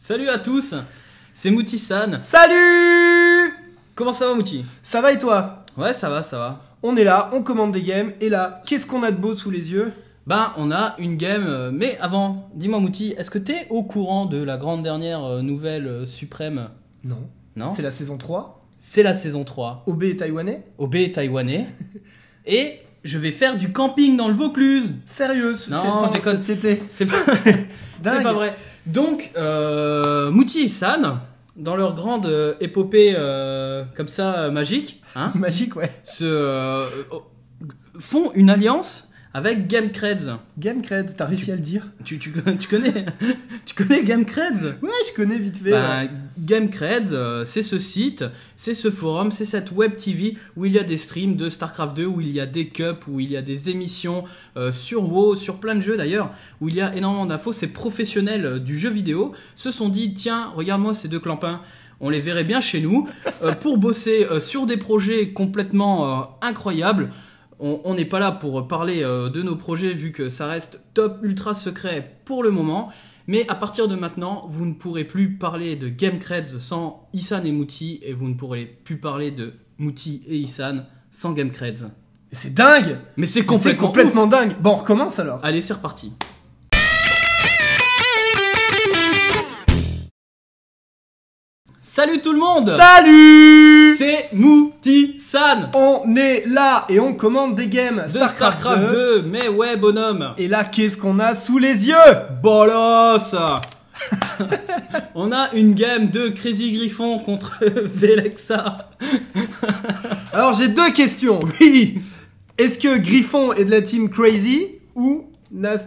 Salut à tous, c'est Mouti-san. Salut! Comment ça va Mouti? Ça va et toi? Ouais, ça va, ça va. On est là, on commande des games, et là, qu'est-ce qu'on a de beau sous les yeux? Ben, on a une game, mais avant, dis-moi Mouti, est-ce que t'es au courant de la grande dernière nouvelle suprême? Non. Non? C'est la saison 3, C'est la saison 3, OB est taïwanais? OB est taïwanais, et je vais faire du camping dans le Vaucluse. Sérieux? Non, je déconne. Cet été. C'est pas, Dingue. c'est pas vrai. Donc, Mouti et San, dans leur grande épopée comme ça magique, hein, Magique, ouais. font une alliance avec GameCreds. GameCred, t'as réussi à le dire? Tu connais, tu connais GameCreds? Ouais, je connais vite fait. Bah, ouais. GameCreds, c'est ce site, c'est ce forum, c'est cette web TV où il y a des streams de StarCraft 2, où il y a des cups, où il y a des émissions sur WoW, sur plein de jeux d'ailleurs, où il y a énormément d'infos. Ces professionnels du jeu vidéo se sont dit, tiens, regarde-moi ces deux clampins, on les verrait bien chez nous pour bosser sur des projets complètement incroyables. On n'est pas là pour parler de nos projets vu que ça reste top ultra secret pour le moment. Mais à partir de maintenant, vous ne pourrez plus parler de GameCreds sans Issan et Mouti, et vous ne pourrez plus parler de Mouti et Issan sans GameCreds. C'est dingue! Mais c'est C'est complètement, complètement dingue. Bon, on recommence alors. Allez, c'est reparti. Salut tout le monde! Salut! C'est Mouti-san On est là et on commande des games. de StarCraft 2. Mais ouais, bonhomme! Et là, qu'est-ce qu'on a sous les yeux? Bolos! On a une game de Crazy Griffon contre Velexa. Alors, j'ai deux questions. Oui! Est-ce que Griffon est de la team Crazy ou Nas,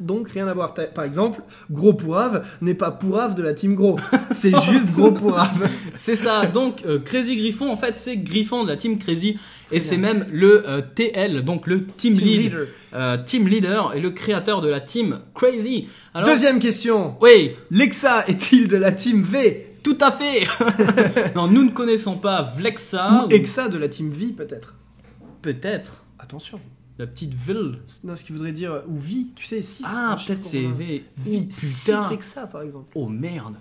donc rien à voir. Par exemple, Gros Pourrave n'est pas Pourrave de la team Gros. C'est juste Gros Pourrave. C'est ça, donc Crazy Griffon, en fait, c'est Griffon de la team Crazy. Et c'est même le TL, donc le team leader et le créateur de la team Crazy. Alors, Deuxième question. oui, Lexa est-il de la team V tout à fait. Non, nous ne connaissons pas Vlexa. ou Exa de la team V peut-être? Peut-être Attention. la petite ville. Non, ce qui voudrait dire ou V, tu sais, 6. Ah, peut-être c'est V. Oh, V. putain. 6 Exa par exemple. Oh merde.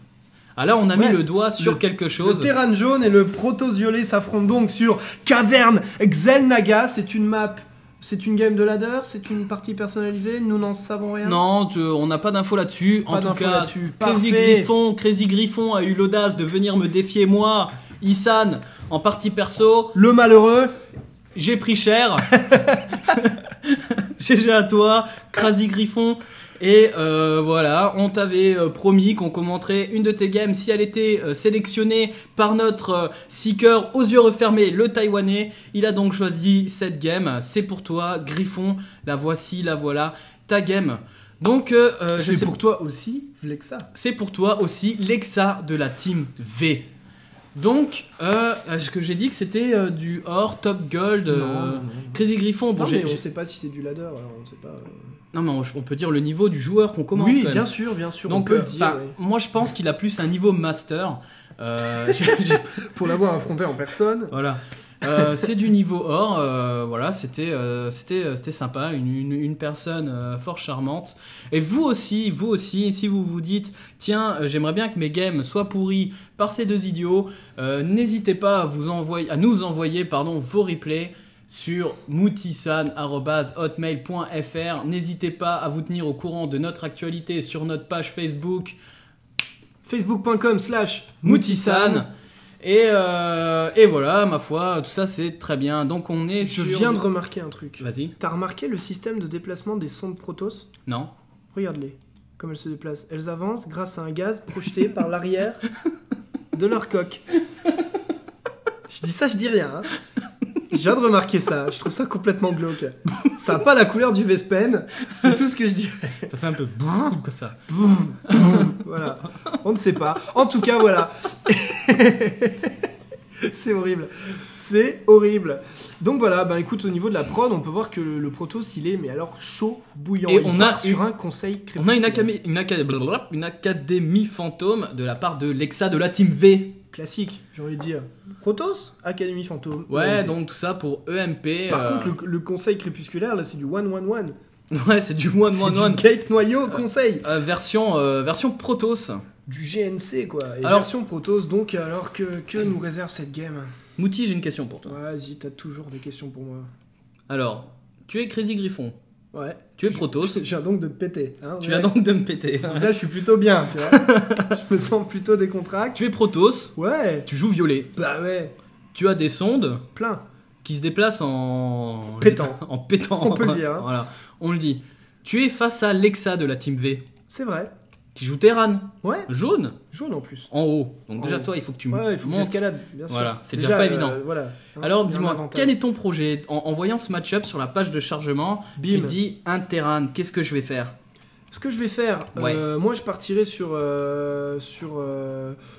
Ah là, on a mis Bref, le doigt sur quelque Le chose. Terran jaune et le Protoss violet s'affrontent donc sur Caverne Xel'Naga. C'est une map, c'est une game de ladder, c'est une partie personnalisée, nous n'en savons rien. Non, on n'a pas d'infos là-dessus. Pas En tout d'infos cas, là-dessus. Crazy Parfait. Griffon a eu l'audace de venir me défier moi, Issan, en partie perso. Le malheureux. J'ai pris cher. GG à toi, Crazy Griffon. Et voilà, on t'avait promis qu'on commenterait une de tes games si elle était sélectionnée par notre seeker aux yeux refermés, le Taïwanais. Il a donc choisi cette game. C'est pour toi, Griffon. La voici, la voilà, ta game. Donc, C'est pour toi aussi, Vlexa. c'est pour toi aussi, Lexa de la team V. Donc, est-ce que j'ai dit que c'était du or, top gold, Non. Crazy Griffon? Bon, Non, mais on sait pas si c'est du ladder, alors on sait pas. non, mais on peut dire le niveau du joueur qu'on commente. Oui, quand même. bien sûr, bien sûr. Donc, on peut le dire, ouais. moi, je pense qu'il a plus un niveau master. Pour l'avoir affronté en personne. Voilà. C'est du niveau or. Voilà, c'était sympa. Une personne fort charmante. Et vous aussi, si vous vous dites, tiens, j'aimerais bien que mes games soient pourris par ces deux idiots, n'hésitez pas à nous envoyer vos replays sur moutisan@hotmail.fr. N'hésitez pas à vous tenir au courant de notre actualité sur notre page Facebook Facebook.com/Moutisan. Et voilà, ma foi, tout ça c'est très bien. Donc on est Je sur... viens de remarquer un truc. Vas-y. T'as remarqué le système de déplacement des sondes Protoss? Non. Regarde-les, comme elles se déplacent. Elles avancent grâce à un gaz projeté par l'arrière de leur coque. Je dis ça, je dis rien. Hein. Je viens de remarquer ça, je trouve ça complètement glauque. Ça n'a pas la couleur du Vespen, c'est tout ce que je dirais. Ça fait un peu boum comme ça. Voilà, on ne sait pas. En tout cas, voilà. C'est horrible. C'est horrible. Donc voilà, ben écoute, au niveau de la prod, on peut voir que le Protoss, il est, mais alors chaud, bouillant. Et il on part a sur un conseil On a crépusculaire. une académie fantôme de la part de Lexa de la team V. Classique, j'ai envie de dire. Protoss, Académie Fantôme. Ouais, EMP. donc tout ça pour EMP. Par contre, le conseil crépusculaire, là, c'est du 1-1-1. Ouais, c'est du one C'est one du one. Gate Noyau conseil. Version Protoss. du GNC quoi. Et Alors- version Protoss, donc alors que nous réserve cette game? Mouti, j'ai une question pour toi. Ouais, vas-y, t'as toujours des questions pour moi. Alors, tu es Crazy Griffon, Ouais. tu es Protoss, Je viens donc de te péter. Hein, tu viens donc de me péter. Donc là, je suis plutôt bien, tu vois. Je me sens plutôt décontracté. Tu es Protoss, Ouais. tu joues violet, Bah ouais. tu as des sondes Plein. qui se déplacent en Pétant. en pétant. On peut le dire, hein. Voilà, on le dit. Tu es face à Lexa de la Team V, C'est vrai. qui joue Terran, Ouais. jaune, Jaune en plus. en haut. Donc En déjà haut. toi, il faut que tu Ouais, il faut que montes. j'escalade, bien sûr. Voilà, c'est déjà pas évident. Voilà. Hein, Alors il y a un dis-moi, avantage. quel est ton projet en voyant ce match-up sur la page de chargement? Bim. Tu te dis un Terran, qu'est-ce que je vais faire? Ce que je vais faire, Ouais. moi je partirai sur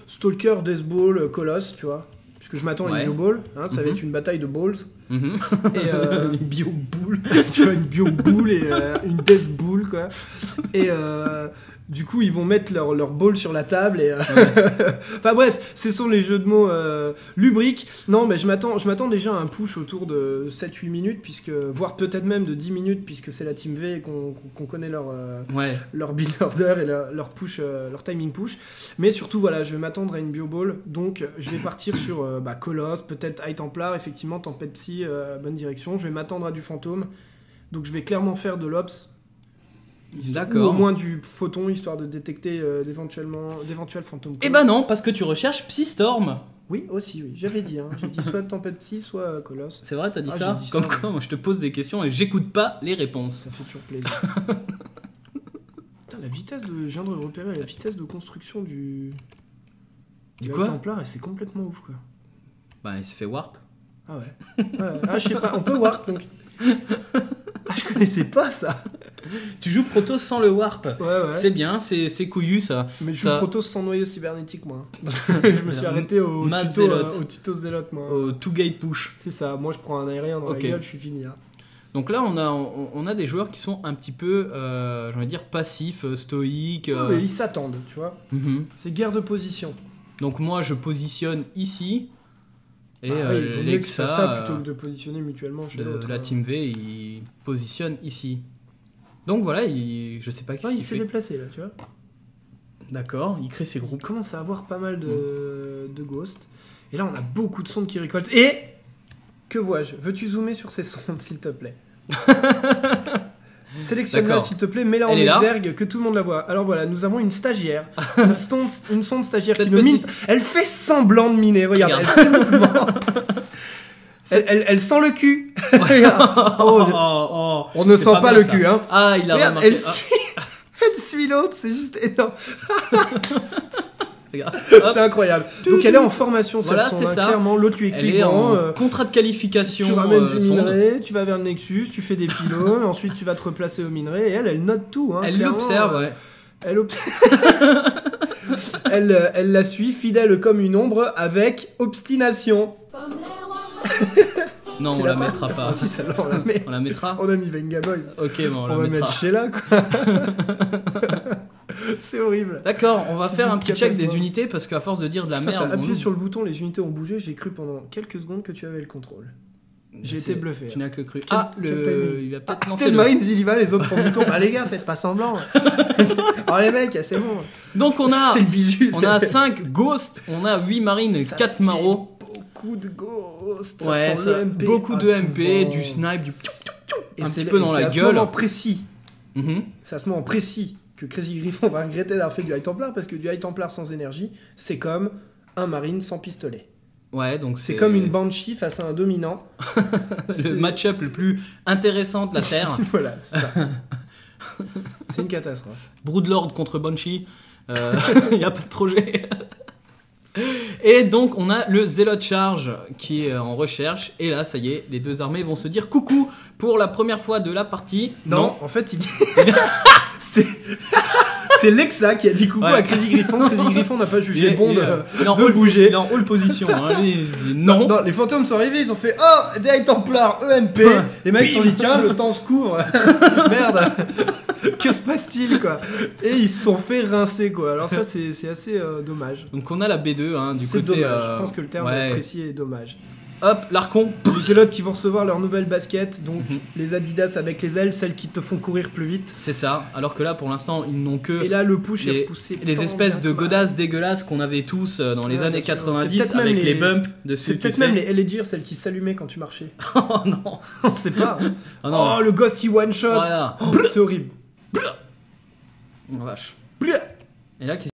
Stalker, Deathball, Colosse, tu vois. Puisque je m'attends à Ouais. une bio-ball, hein, ça va Mhm. être une bataille de balls. Mhm. Et Une bio-boule. tu vois, une bio-boule et une death boule, quoi. Et du coup, ils vont mettre leur ball sur la table et. Enfin bref, ce sont les jeux de mots lubriques. Non, mais je m'attends déjà à un push autour de 7-8 minutes, voire peut-être même de 10 minutes, puisque c'est la Team V et qu'on connaît Ouais. leur build order et leur push, leur timing push. Mais surtout, voilà, je vais m'attendre à une bio ball. Donc, je vais partir sur Colosse, peut-être High Templar, effectivement, Tempête Psy, bonne direction. Je vais m'attendre à du fantôme. Donc, je vais clairement faire de l'ops. Ou D'accord. au moins du photon, histoire de détecter d'éventuels fantômes. Eh ben non, parce que tu recherches Psystorm. Oui, aussi, oui. J'avais dit. Hein. J'ai dit soit Tempête Psy, soit Colosse. C'est vrai, t'as dit Ah, ça? j'ai dit Comme ça, quoi, moi je te pose des questions et j'écoute pas les réponses. Ça fait toujours plaisir. Putain, je viens de repérer la vitesse de construction du Du High quoi? Templar et c'est complètement ouf, quoi. Bah, il s'est fait warp. Ah ouais. Ah, je sais pas, on peut warp donc. Ah, je connaissais pas ça. Tu joues Protoss sans le warp. Ouais. C'est bien, c'est couillu ça. Mais je ça- joue Protoss sans noyau cybernétique, moi. Je me suis arrêté Mass Zealot. au tuto Zélote, moi. Au two gate push. C'est ça, moi je prends un aérien dans Ok. la gueule, je suis fini. Hein. Donc là, on a des joueurs qui sont un petit peu, j'ai envie de dire, passifs, stoïques. Ouais, mais ils s'attendent, tu vois. Mhm. C'est guerre de position. Donc moi, je positionne ici. Et Ah oui, il vaut mieux qu'ils Lexa fassent ça plutôt que de positionner mutuellement chez de l'autre. la hein. Team V, il positionne ici. Donc voilà, je sais pas Ouais, qu'est-ce il qu'il s'est fait. déplacé là, tu vois. D'accord, il crée ses On groupes. commence à avoir pas mal de ghosts. Et là, on a beaucoup de sondes qui récoltent. Et que vois-je? Veux-tu zoomer sur ces sondes, s'il te plaît? Sélectionne-la, D'accord. s'il te plaît, mets-la en Elle est là. exergue, que tout le monde la voit. Alors voilà, nous avons une stagiaire, une sonde stagiaire Cette qui ne mine. petite- Elle fait semblant de miner, regarde, Regarde. elle fait le mouvement. Elle sent le cul. Regarde. Oh, on ne c'est sent pas mal, le ça. cul, hein. Ah, il a Regarde, remarqué. elle suit l'autre, c'est juste énorme. Regarde. C'est incroyable. Donc elle est en formation, cette Voilà, sonde, c'est hein, ça. clairement. L'autre lui Elle explique est en bon, contrat de qualification. tu ramènes du sonde. minerai, tu vas vers le Nexus, tu fais des pylônes, ensuite tu vas te replacer au minerai, et elle note tout. Hein, Elle clairement. l'observe, ouais. Elle la suit, fidèle comme une ombre, avec obstination. Non, Tu on l'as la pas mettra pas. Ah si, celle-là, on la met. On la mettra. On a mis Venga Boys. Ok, bon, on On la va mettra. mettre Sheila, quoi. C'est horrible. D'accord, on va C'est faire un une petit check des catastrophe. unités parce qu'à force de dire de la Putain, merde. T'as appuyé on- sur le bouton, les unités ont bougé, j'ai cru pendant quelques secondes que tu avais le contrôle. J'ai été bluffé. Tu n'as que cru. Quel- quel timing. Il va peut-être Ah, lancer t'es le. Marines, il y va, les autres font bouton. Ah les gars, faites pas semblant. Oh les mecs, c'est bon. Donc on a C'est le bisu. on a 5 ghosts, on a 8 marines, Ça 4 fait maros. Beaucoup de ghosts. Ouais, sent ça- le MP. beaucoup de Ah, tout MP, vent. du snipe, du Et un c'est- petit peu et dans c'est la à ce gueule. moment précis. Mhm. C'est à ce moment précis que Crazy Griffon va regretter d'avoir fait du High Templar parce que du High Templar sans énergie, c'est comme un marine sans pistolet. Ouais, donc C'est comme une Banshee face à un dominant. le match-up le plus intéressant de la Terre. Voilà, c'est ça. C'est une catastrophe. Broodlord contre Banshee. Il n'y a pas de projet. Et donc on a le Zealot Charge qui est en recherche. Et là, ça y est, les deux armées vont se dire coucou pour la première fois de la partie. Non, en fait, c'est c'est Lexa qui a dit coucou Ouais. à Crazy Griffon. Crazy Griffon n'a pas jugé bon il est en de haut- bouger. Il est en haut position. Hein. Lui, il dit non. Non, les fantômes sont arrivés, ils ont fait oh, des High Templars, EMP. Les mecs se sont dit tiens, le temps se couvre. Merde. Que se passe-t-il quoi? Et ils se sont fait rincer quoi. Alors ça c'est assez dommage. Donc on a la B2 hein, du C'est côté. dommage. Je pense que le terme ouais. précis est dommage. hop, l'archon. Les Zélotes qui vont recevoir leur nouvelle basket, donc Mhm. les Adidas avec les ailes, celles qui te font courir plus vite. C'est ça. Alors que là, pour l'instant, ils n'ont que Et là, le push est les, repoussé. les tant espèces bien de que mal. godasses dégueulasses qu'on avait tous dans les Ouais, années bien sûr. 90 C'est peut-être même avec les les- bumps dessus. C'est tu peut-être sais. même les LA Gear, celles qui s'allumaient quand tu marchais. Oh non. On sait pas. Hein. Oh non. Oh, le gosse qui one shot. Voilà. C'est horrible. Oh, vache. Bleu. Et là, qu'est-ce